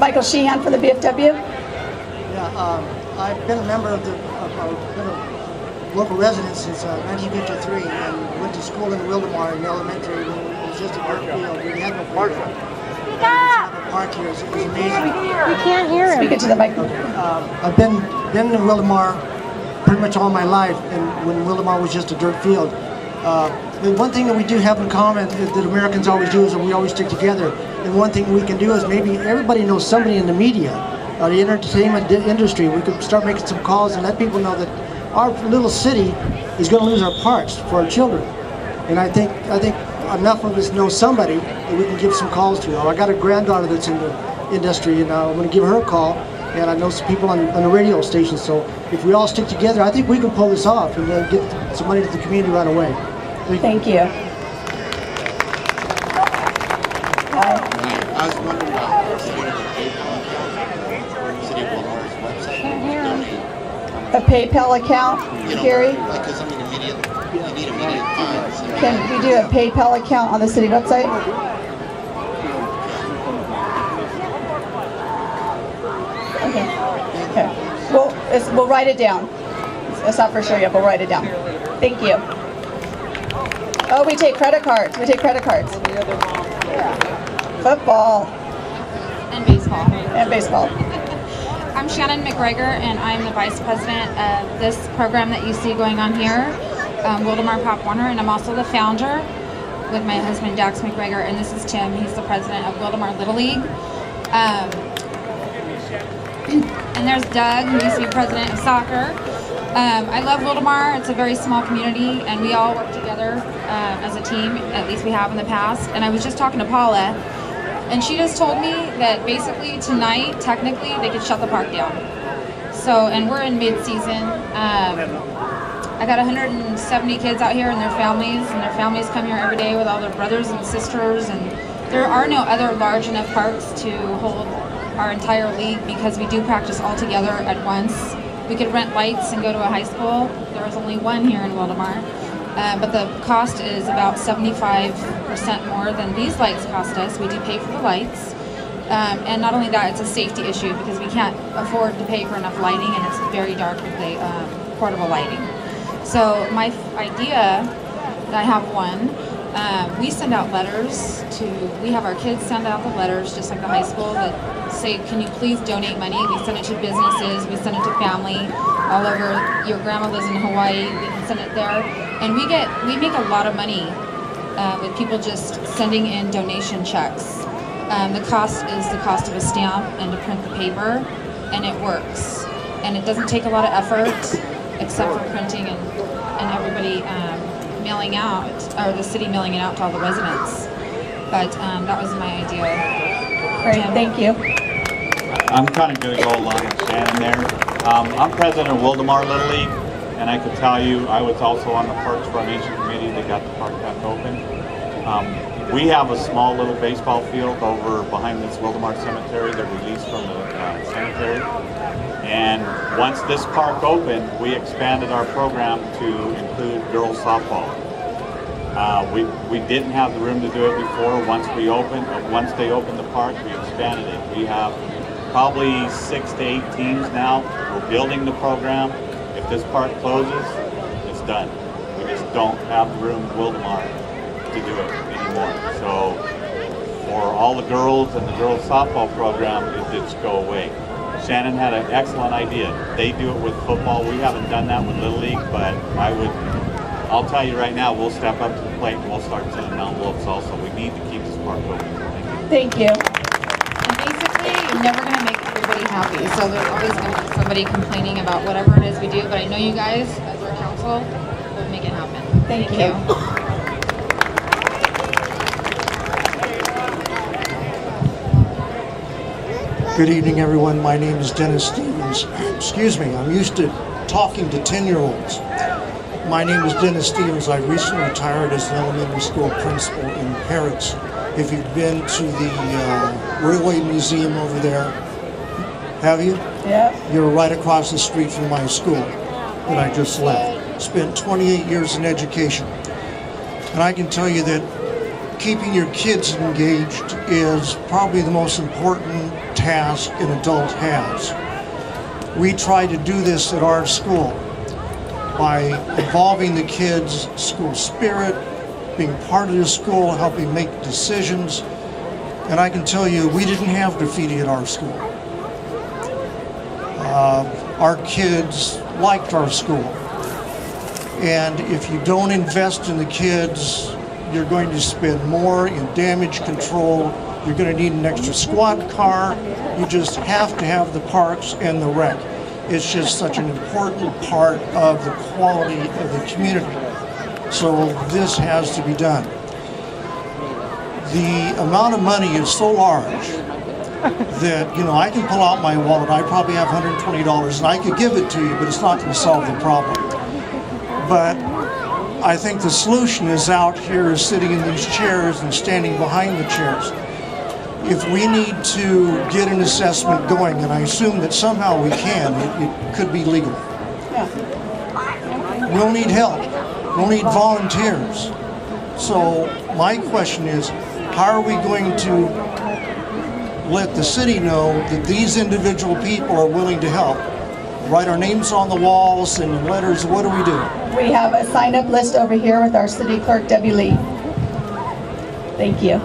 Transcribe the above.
Michael Sheehan for the VFW. Yeah, I've been a member of been a local resident since 1953 and went to school in Wildomar in elementary when it was just a dirt field. We had no playground. A park here. It was amazing. We can't hear him. Speak it to the microphone. I've been in Wildomar pretty much all my life, and when Wildomar was just a dirt field. The one thing that we do have in common that Americans always do is that we always stick together. And one thing we can do is maybe everybody knows somebody in the media, the entertainment industry. We could start making some calls and let people know that our little city is going to lose our parks for our children. And I think enough of us know somebody that we can give some calls to. I got a granddaughter that's in the industry, and I'm going to give her a call. And I know some people on the radio station. So if we all stick together, I think we can pull this off and get some money to the community right away. Thank you. I was wondering about the City of Wildomar's website. A PayPal account, Gary? Because I mean, you need immediate funds. Can we do a PayPal account on the city website? Okay. We'll write it down. It's not for sure yet, but we'll write it down. Thank you. Oh, we take credit cards. Football. And baseball. And baseball. I'm Shannon McGregor, and I'm the vice president of this program that you see going on here, Wildomar Pop Warner, and I'm also the founder with my husband Dax McGregor, and this is Tim. He's the president of Wildomar Little League. And there's Doug, who used to be president of soccer. I love Wildomar. It's a very small community, and we all work together as a team. At least we have in the past. And I was just talking to Paula, and she just told me that basically tonight, technically, they could shut the park down. So, and we're in mid-season. I got 170 kids out here and their families come here every day with all their brothers and sisters, and there are no other large enough parks to hold our entire league because we do practice all together at once. We could rent lights and go to a high school. There is only one here in Wildomar, but the cost is about 75% more than these lights cost us. We do pay for the lights, and not only that, it's a safety issue because we can't afford to pay for enough lighting, and it's very dark with the portable lighting. So my idea, I have one, we send out letters we have our kids send out the letters just like the high school that say, can you please donate money? We send it to businesses, we send it to family all over. Your grandma lives in Hawaii, we can send it there. And we make a lot of money with people just sending in donation checks. The cost is the cost of a stamp and to print the paper, and it works. And it doesn't take a lot of effort except for printing and everybody mailing out, or the city mailing it out to all the residents. But that was my idea. Great, thank you. I'm kind of going to go along with Shannon there. I'm president of Wildomar Little League, and I could tell you I was also on the Parks Formation Committee that got the park back open. We have a small little baseball field over behind this Wildomar Cemetery that we leased from the cemetery. And once this park opened, we expanded our program to include girls softball. We didn't have the room to do it before. Once they opened the park, we expanded it. We have probably 6 to 8 teams now. We're building the program. If this park closes, it's done. We just don't have the room in Wildomar to do it anymore. So for all the girls and the girls softball program, it did just go away. Shannon had an excellent idea. They do it with football. We haven't done that with Little League, but I'll tell you right now, we'll step up to the plate and we'll start sending envelopes also. We need to keep this park open. Thank you. And basically, you're never going to make everybody happy. So there's always going to be somebody complaining about whatever it is we do. But I know you guys, as our council, will make it happen. Thank you. Good evening, everyone. My name is Dennis Stevens. Excuse me, I'm used to talking to 10-year-olds. My name is Dennis Stevens. I recently retired as an elementary school principal in Perris. If you've been to the Railway Museum over there, have you? Yeah. You're right across the street from my school that I just left. Spent 28 years in education. And I can tell you that keeping your kids engaged is probably the most important task an adult has. We try to do this at our school by involving the kids' school spirit, being part of the school, helping make decisions. And I can tell you, we didn't have graffiti at our school. Our kids liked our school. And if you don't invest in the kids, you're going to spend more in damage control. You're going to need an extra squad car. You just have to have the parks and the rec. It's just such an important part of the quality of the community. So this has to be done. The amount of money is so large that, you know, I can pull out my wallet. I probably have $120 and I could give it to you, but it's not going to solve the problem. But I think the solution is out here, sitting in these chairs and standing behind the chairs. If we need to get an assessment going, and I assume that somehow we can, it could be legal. We'll need help. We'll need volunteers. So my question is, how are we going to let the city know that these individual people are willing to help? Write our names on the walls and letters. What do we do? We have a sign-up list over here with our city clerk, Debbie Lee. Thank you.